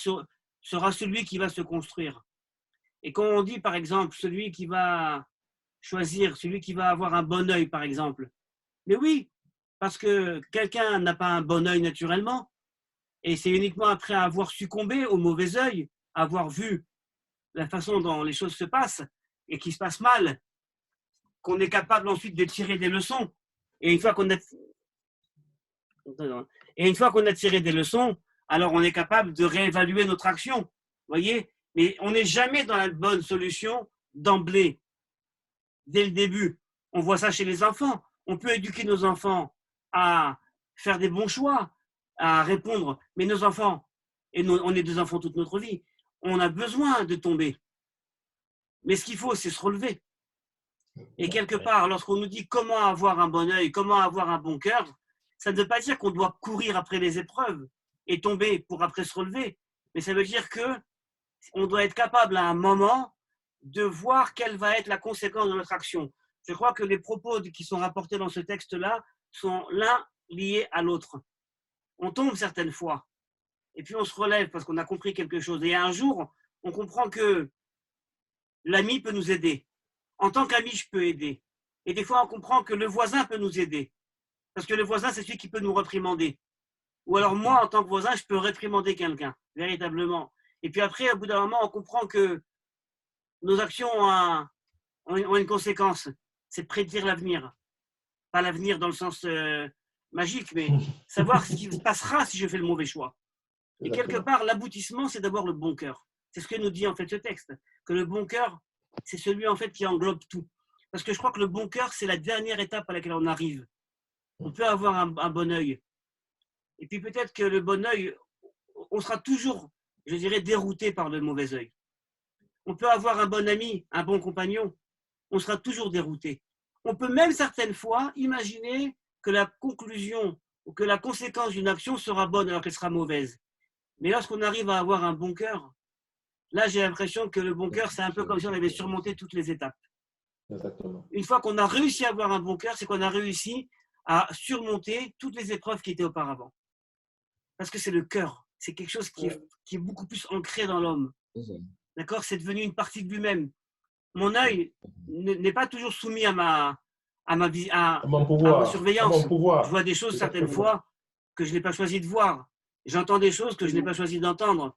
sera celui qui va se construire. Et quand on dit, par exemple, celui qui va choisir, celui qui va avoir un bon œil, par exemple, mais oui, parce que quelqu'un n'a pas un bon œil naturellement, et c'est uniquement après avoir succombé au mauvais œil, avoir vu la façon dont les choses se passent et qui se passent mal, qu'on est capable ensuite de tirer des leçons. Et une fois qu'on a tiré des leçons, alors on est capable de réévaluer notre action. Voyez? Mais on n'est jamais dans la bonne solution d'emblée, dès le début. On voit ça chez les enfants. On peut éduquer nos enfants à faire des bons choix, à répondre. Mais nos enfants, et on est des enfants toute notre vie, on a besoin de tomber. Mais ce qu'il faut, c'est se relever. Et quelque part, lorsqu'on nous dit comment avoir un bon œil, comment avoir un bon cœur, ça ne veut pas dire qu'on doit courir après les épreuves et tomber pour après se relever. Mais ça veut dire qu'on doit être capable à un moment de voir quelle va être la conséquence de notre action. Je crois que les propos qui sont rapportés dans ce texte-là sont l'un liés à l'autre. On tombe certaines fois, et puis on se relève parce qu'on a compris quelque chose. Et un jour, on comprend que l'ami peut nous aider. En tant qu'ami, je peux aider. Et des fois, on comprend que le voisin peut nous aider. Parce que le voisin, c'est celui qui peut nous réprimander. Ou alors moi, en tant que voisin, je peux réprimander quelqu'un, véritablement. Et puis après, au bout d'un moment, on comprend que nos actions ont une conséquence. C'est de prédire l'avenir. Pas l'avenir dans le sens magique, mais savoir ce qui se passera si je fais le mauvais choix. Et quelque part, l'aboutissement, c'est d'avoir le bon cœur. C'est ce que nous dit en fait ce texte. Que le bon cœur, c'est celui en fait qui englobe tout. Parce que je crois que le bon cœur, c'est la dernière étape à laquelle on arrive. On peut avoir un bon œil. Et puis peut-être que le bon œil, on sera toujours, je dirais, dérouté par le mauvais œil. On peut avoir un bon ami, un bon compagnon, on sera toujours dérouté. On peut même certaines fois imaginer que la conclusion ou que la conséquence d'une action sera bonne alors qu'elle sera mauvaise. Mais lorsqu'on arrive à avoir un bon cœur, là j'ai l'impression que le bon cœur, c'est un peu comme si on avait surmonté toutes les étapes. Exactement. Une fois qu'on a réussi à avoir un bon cœur, c'est qu'on a réussi à surmonter toutes les épreuves qui étaient auparavant. Parce que c'est le cœur, c'est quelque chose qui est beaucoup plus ancré dans l'homme. D'accord? C'est devenu une partie de lui-même. Mon œil n'est pas toujours soumis à ma surveillance. Je vois des choses certaines fois que je n'ai pas choisi de voir. J'entends des choses que je n'ai pas choisi d'entendre.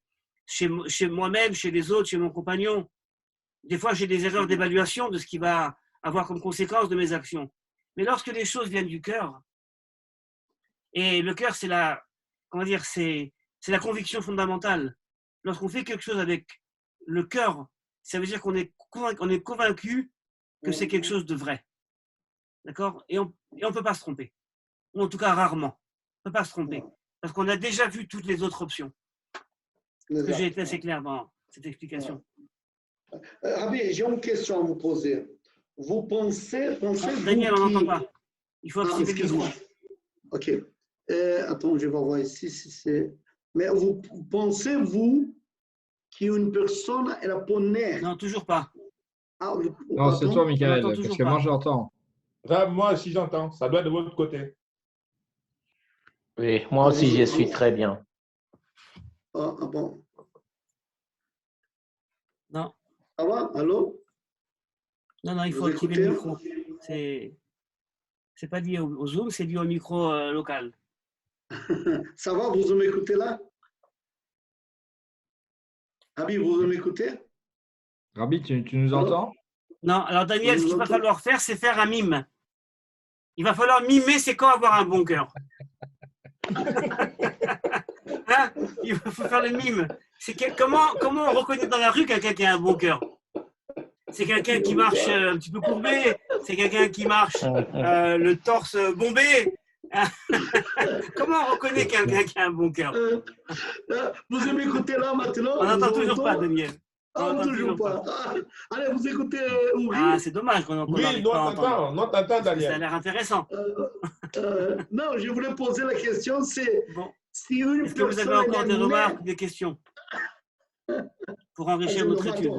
chez moi-même, chez les autres, chez mon compagnon. Des fois, j'ai des erreurs d'évaluation de ce qui va avoir comme conséquence de mes actions. Mais lorsque les choses viennent du cœur, et le cœur, c'est la conviction fondamentale. Lorsqu'on fait quelque chose avec le cœur, ça veut dire qu'on est convaincu que c'est quelque chose de vrai. D'accord ? Et on ne peut pas se tromper. Ou en tout cas, rarement. On ne peut pas se tromper. Parce qu'on a déjà vu toutes les autres options. J'ai été assez clair dans cette explication. Rabbi, j'ai une question à vous poser. Vous pensez Daniel, on n'entend pas. Il faut activer le micro. Ok. Attends, je vais voir ici si c'est. Mais vous pensez-vous qu'une personne, elle a pas naître? Non, toujours pas. Non, c'est toi, Michael, parce que moi, j'entends. Moi aussi, j'entends. Ça doit être de votre côté. Oui, moi aussi, je suis très bien. Ah bon. Non. Ça va? Allô? Non, il faut Vous activer écoutez? le micro. C'est pas lié au Zoom, c'est lié au micro local. Ça va? Vous m'écoutez là? Rabbi, vous m'écoutez? Rabbi, tu nous entends? Non, alors Daniel, ce qu'il va falloir faire, c'est faire un mime. Il va falloir mimer c'est quand avoir un bon cœur. Hein? Il faut faire le mime. Comment on reconnaît dans la rue quelqu'un qui a un bon cœur? C'est quelqu'un qui marche un petit peu courbé, c'est quelqu'un qui marche le torse bombé. Comment on reconnaît quelqu'un qui a un bon cœur? Vous m'écoutez là maintenant? On n'entend toujours pas, Daniel. Ah, toujours pas. Allez, vous écoutez Ouri. Ah, c'est dommage qu'on Oui, nous t'entends, Daniel. Ça a l'air intéressant. Non, je voulais poser la question, c'est bon. Si une Est-ce que vous avez encore des remarques, des questions pour enrichir notre étude?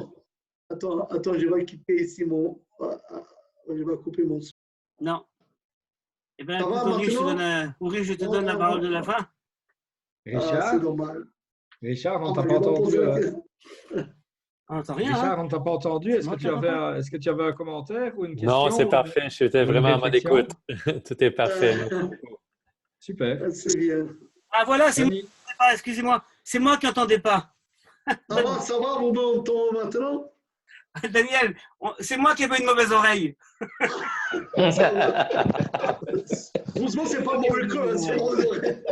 Attends, je vais quitter ici je vais couper mon son. Non. Eh bien, Ouri, je te donne la parole de la fin. Richard, c'est dommage. Richard, on t'a pas entendu. On n'entend rien. Richard, on t'a pas entendu. Est-ce que tu avais un commentaire ou une question? Non, c'est parfait. J'étais vraiment en mode écoute. Tout est parfait. Super. C'est bien. Ah voilà, c'est moi. Excusez-moi, c'est moi qui n'entendais pas. Ça va, vous m'entendez maintenant? Daniel, c'est moi qui avais une mauvaise oreille. Heureusement, c'est pas mon cas, c'est mauvaise oreille.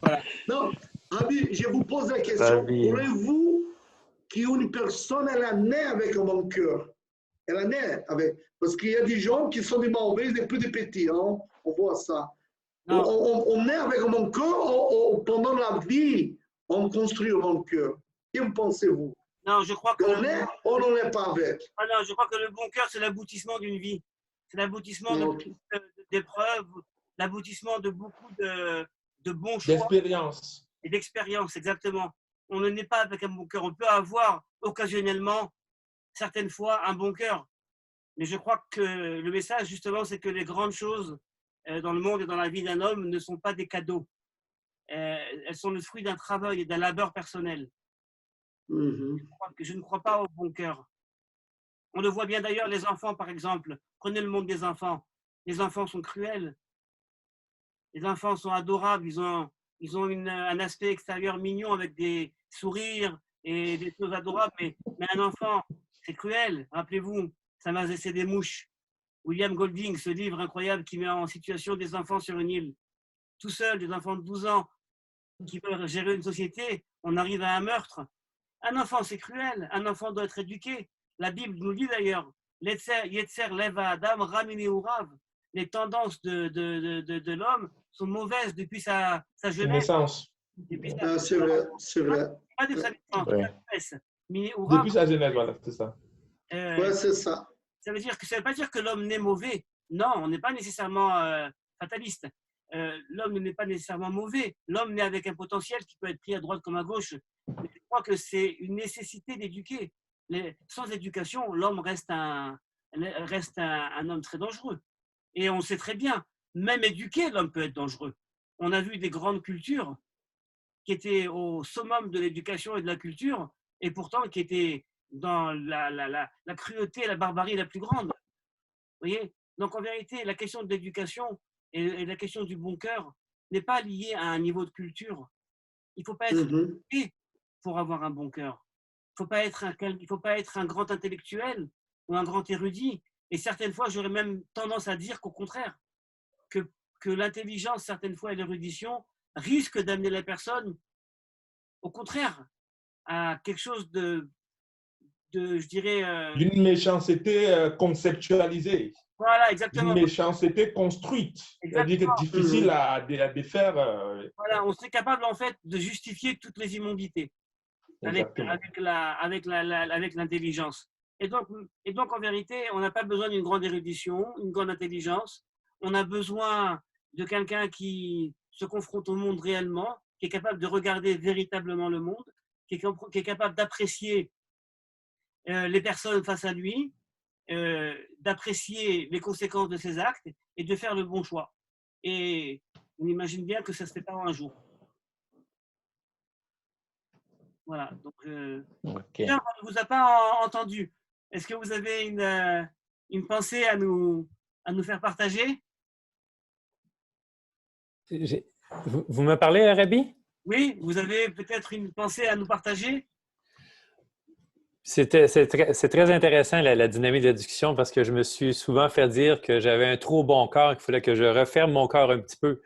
Voilà. Non, Rabbi, je vous pose la question. Voulez-vous qu'une personne, elle a né avec un bon cœur? Elle a né avec. Parce qu'il y a des gens qui sont des mauvais, des plus des petits, hein? On voit ça. On naît avec un bon cœur, pendant la vie, on construit un bon cœur. Qu'en pensez-vous? Non, je crois que. On n'en est pas avec. Ah non, je crois que le bon cœur, c'est l'aboutissement d'une vie. C'est l'aboutissement d'épreuves, l'aboutissement de beaucoup de bons choix. D'expérience. Et d'expérience, exactement. On ne naît pas avec un bon cœur. On peut avoir occasionnellement, certaines fois, un bon cœur. Mais je crois que le message, justement, c'est que les grandes choses dans le monde et dans la vie d'un homme ne sont pas des cadeaux. Elles sont le fruit d'un travail et d'un labeur personnel. Je ne crois pas au bon cœur. On le voit bien d'ailleurs, les enfants, par exemple. Prenez le monde des enfants. Les enfants sont cruels. Les enfants sont adorables. Ils ont un aspect extérieur mignon avec des sourires et des choses adorables. Mais un enfant, c'est cruel. Rappelez-vous, ça m'a laissé des mouches. William Golding, ce livre incroyable qui met en situation des enfants sur une île. Tout seul, des enfants de 12 ans qui veulent gérer une société, on arrive à un meurtre. Un enfant, c'est cruel. Un enfant doit être éduqué. La Bible nous dit d'ailleurs, Yetzer leva Adam ramine urav. Les tendances de l'homme sont mauvaises depuis sa jeunesse. C'est vrai, c'est vrai. Pas depuis sa naissance, depuis sa jeunesse, voilà, c'est ça. Ouais, c'est ça. Ça veut veut pas dire que l'homme naît mauvais. Non, on n'est pas nécessairement fataliste. L'homme n'est pas nécessairement mauvais. L'homme naît avec un potentiel qui peut être pris à droite comme à gauche. Mais je crois que c'est une nécessité d'éduquer. Sans éducation, l'homme reste un homme très dangereux. Et on sait très bien, même éduqué, l'homme peut être dangereux. On a vu des grandes cultures qui étaient au summum de l'éducation et de la culture, et pourtant qui étaient dans la cruauté et la barbarie la plus grande. Vous voyez? Donc en vérité, la question de l'éducation et la question du bon cœur n'est pas liée à un niveau de culture. Il ne faut pas être éduqué pour avoir un bon cœur. Il ne faut pas être un grand intellectuel ou un grand érudit. Et certaines fois, j'aurais même tendance à dire qu'au contraire, que l'intelligence, certaines fois, et l'érudition risquent d'amener la personne, au contraire, à quelque chose de je dirais… D'une méchanceté conceptualisée. Voilà, exactement. D'une méchanceté construite. C'est-à-dire que difficile à défaire. Voilà, on serait capable, en fait, de justifier toutes les immondités avec l'intelligence. Et donc, en vérité, on n'a pas besoin d'une grande érudition, une grande intelligence. On a besoin de quelqu'un qui se confronte au monde réellement, qui est capable de regarder véritablement le monde, qui est capable d'apprécier les personnes face à lui, d'apprécier les conséquences de ses actes et de faire le bon choix. Et on imagine bien que ça ne se fait pas en un jour. Voilà. Donc, Pierre, on ne vous a pas entendu. Est-ce que vous avez une pensée à nous faire partager? Vous me parlez, Rabbi? Oui, vous avez peut-être une pensée à nous partager? C'est très intéressant, la dynamique de la discussion, parce que je me suis souvent fait dire que j'avais un trop bon cœur, qu'il fallait que je referme mon cœur un petit peu.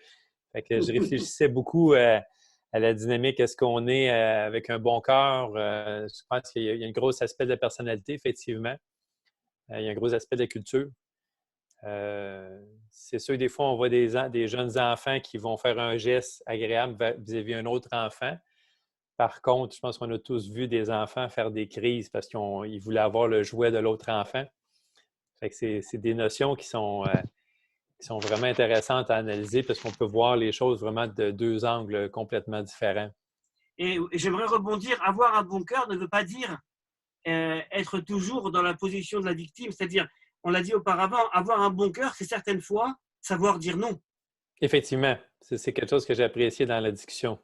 Fait que je réfléchissais beaucoup à la dynamique. Est-ce qu'on est avec un bon cœur? Je pense qu'il y a un gros aspect de la personnalité, effectivement. Il y a un gros aspect de la culture. C'est sûr que des fois, on voit des jeunes enfants qui vont faire un geste agréable vis-à-vis d'un autre enfant. Par contre, je pense qu'on a tous vu des enfants faire des crises parce qu'ils voulaient avoir le jouet de l'autre enfant. Fait que c'est des notions qui sont vraiment intéressantes à analyser parce qu'on peut voir les choses vraiment de deux angles complètement différents. Et j'aimerais rebondir, avoir un bon cœur ne veut pas dire être toujours dans la position de la victime. C'est-à-dire, on l'a dit auparavant, avoir un bon cœur, c'est certaines fois savoir dire non. Effectivement, c'est quelque chose que j'ai apprécié dans la discussion.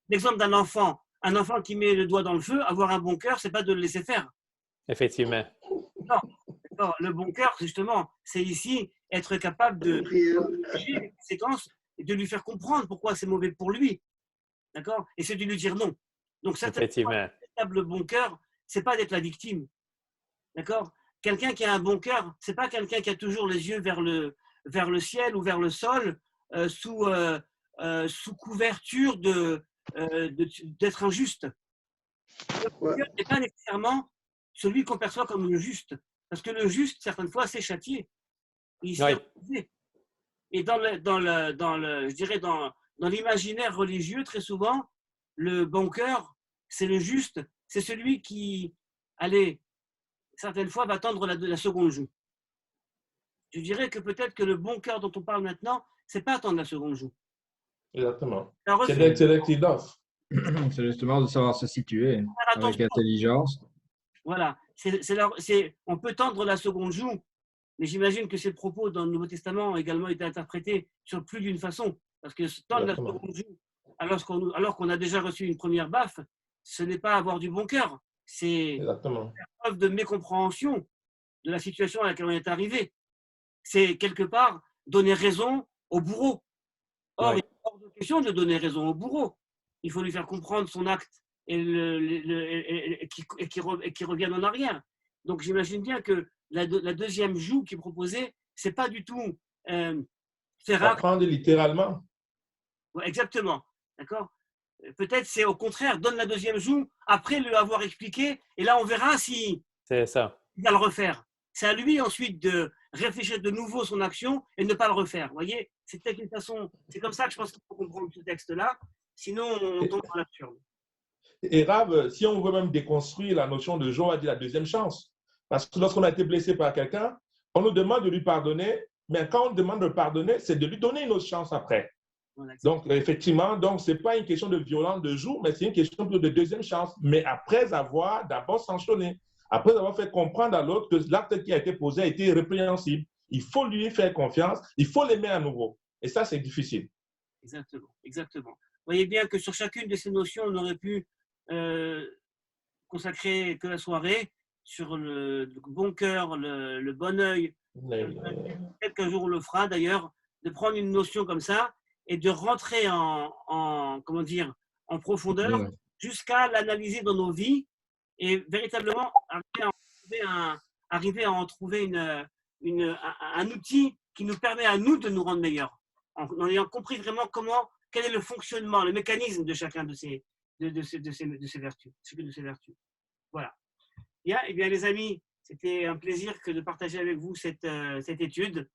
L'exemple d'un enfant, un enfant qui met le doigt dans le feu, avoir un bon cœur, c'est pas de le laisser faire. Effectivement. Non, le bon cœur, justement, c'est ici être capable de juger les conséquences et de lui faire comprendre pourquoi c'est mauvais pour lui. D'accord? Et c'est de lui dire non. Donc, certainement, le bon cœur, c'est pas d'être la victime. D'accord? Quelqu'un qui a un bon cœur, c'est pas quelqu'un qui a toujours les yeux vers le ciel ou vers le sol, sous couverture d'être injuste. Le bon cœur n'est pas nécessairement celui qu'on perçoit comme le juste. Parce que le juste, certaines fois, c'est châtié. Et dans l'imaginaire religieux, très souvent, le bon cœur, c'est le juste, c'est celui qui, certaines fois, va tendre la seconde joue. Je dirais que peut-être que le bon cœur dont on parle maintenant, c'est pas tendre la seconde joue. Exactement. C'est d'être qui d'offre. C'est justement de savoir se situer avec intelligence. Voilà. On peut tendre la seconde joue, mais j'imagine que ces propos dans le Nouveau Testament ont également été interprétés sur plus d'une façon. Parce que tendre la seconde joue, alors qu'on a déjà reçu une première baffe, ce n'est pas avoir du bon cœur. C'est une preuve de mécompréhension de la situation à laquelle on est arrivé. C'est quelque part donner raison au bourreau. Or, il est hors de question de donner raison au bourreau. Il faut lui faire comprendre son acte et qu'il revienne en arrière. Donc, j'imagine bien que la deuxième joue qui est proposée, ce n'est pas du tout faire apprendre littéralement. Ouais, exactement. D'accord? Peut-être c'est au contraire, donne la deuxième joue après lui avoir expliqué, et là, on verra si il va le refaire. C'est à lui ensuite de réfléchir de nouveau son action et ne pas le refaire. Vous voyez, c'est peut-être une façon. C'est comme ça que je pense qu'il faut comprendre ce texte-là. Sinon, on tombe dans l'absurde. Et Rav, si on veut même déconstruire la notion de joie, on va dire la deuxième chance. Parce que lorsqu'on a été blessé par quelqu'un, on nous demande de lui pardonner, mais quand on demande de pardonner, c'est de lui donner une autre chance après. Voilà, donc, effectivement, ce n'est pas une question de violence de jour, mais c'est une question de deuxième chance. Mais après avoir d'abord sanctionné, après avoir fait comprendre à l'autre que l'acte qui a été posé a été répréhensible. Il faut lui faire confiance, il faut l'aimer à nouveau. Et ça, c'est difficile. Exactement, exactement. Vous voyez bien que sur chacune de ces notions, on aurait pu consacrer que la soirée sur le bon cœur, le bon œil. Peut-être qu'un jour on le fera d'ailleurs, de prendre une notion comme ça et de rentrer comment dire, en profondeur Ouais. jusqu'à l'analyser dans nos vies et véritablement arriver à en trouver un outil qui nous permet à nous de nous rendre meilleurs, en ayant compris vraiment quel est le fonctionnement, le mécanisme de chacun de ces vertus, chacune de ces vertus. Voilà. Bien, eh bien, les amis, c'était un plaisir de partager avec vous cette étude.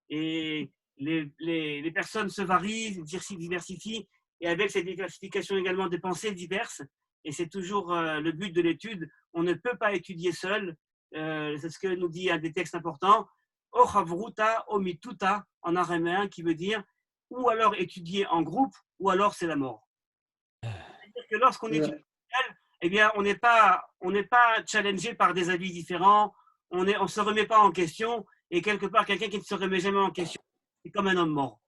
Et les personnes se varient, diversifient, et avec cette diversification également des pensées diverses. Et c'est toujours le but de l'étude. On ne peut pas étudier seul. C'est ce que nous dit un des textes importants. Ochavruta omituta en araméen, qui veut dire ou alors étudier en groupe, ou alors c'est la mort. C'est-à-dire que lorsqu'on étudie seul, eh bien, on n'est pas challengé par des avis différents, on ne se remet pas en question, et quelque part, quelqu'un qui ne se remet jamais en question, c'est comme un homme mort.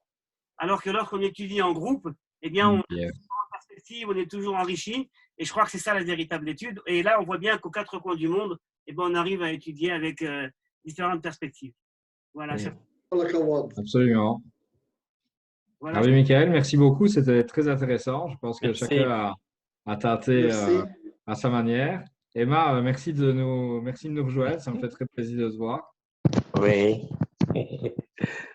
Alors que lorsqu'on étudie en groupe, eh bien, on est toujours en perspective, on est toujours enrichi, et je crois que c'est ça la véritable étude. Et là, on voit bien qu'aux quatre coins du monde, eh bien, on arrive à étudier avec différentes perspectives. Voilà. Absolument. Voilà. Rabbi Michael, merci beaucoup. C'était très intéressant. Je pense que Merci. chacun a tâté à sa manière. Emma, merci de nous rejoindre. Ça me fait très plaisir de te voir. Oui,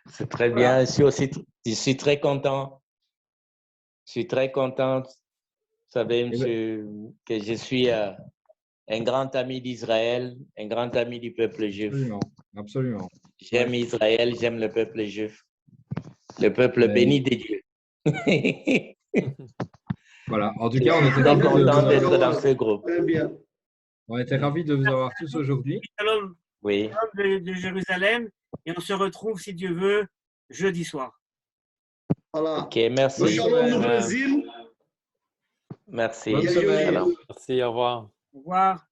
c'est très bien. Je suis très content. Je suis très content. Vous savez, monsieur, que je suis un grand ami d'Israël, un grand ami du peuple juif. Absolument. Absolument. J'aime Israël, j'aime le peuple juif, le peuple béni de Dieu. Voilà. En tout cas, on était très content d'être dans ce groupe. Très bien. On était ravis de vous avoir tous aujourd'hui. Shalom. Oui. Shalom de Jérusalem, et on se retrouve, si Dieu veut, jeudi soir. Voilà. Ok, merci. Shalom du Brésil. Merci. Bonne semaine. Shalom. Merci, au revoir. Au revoir.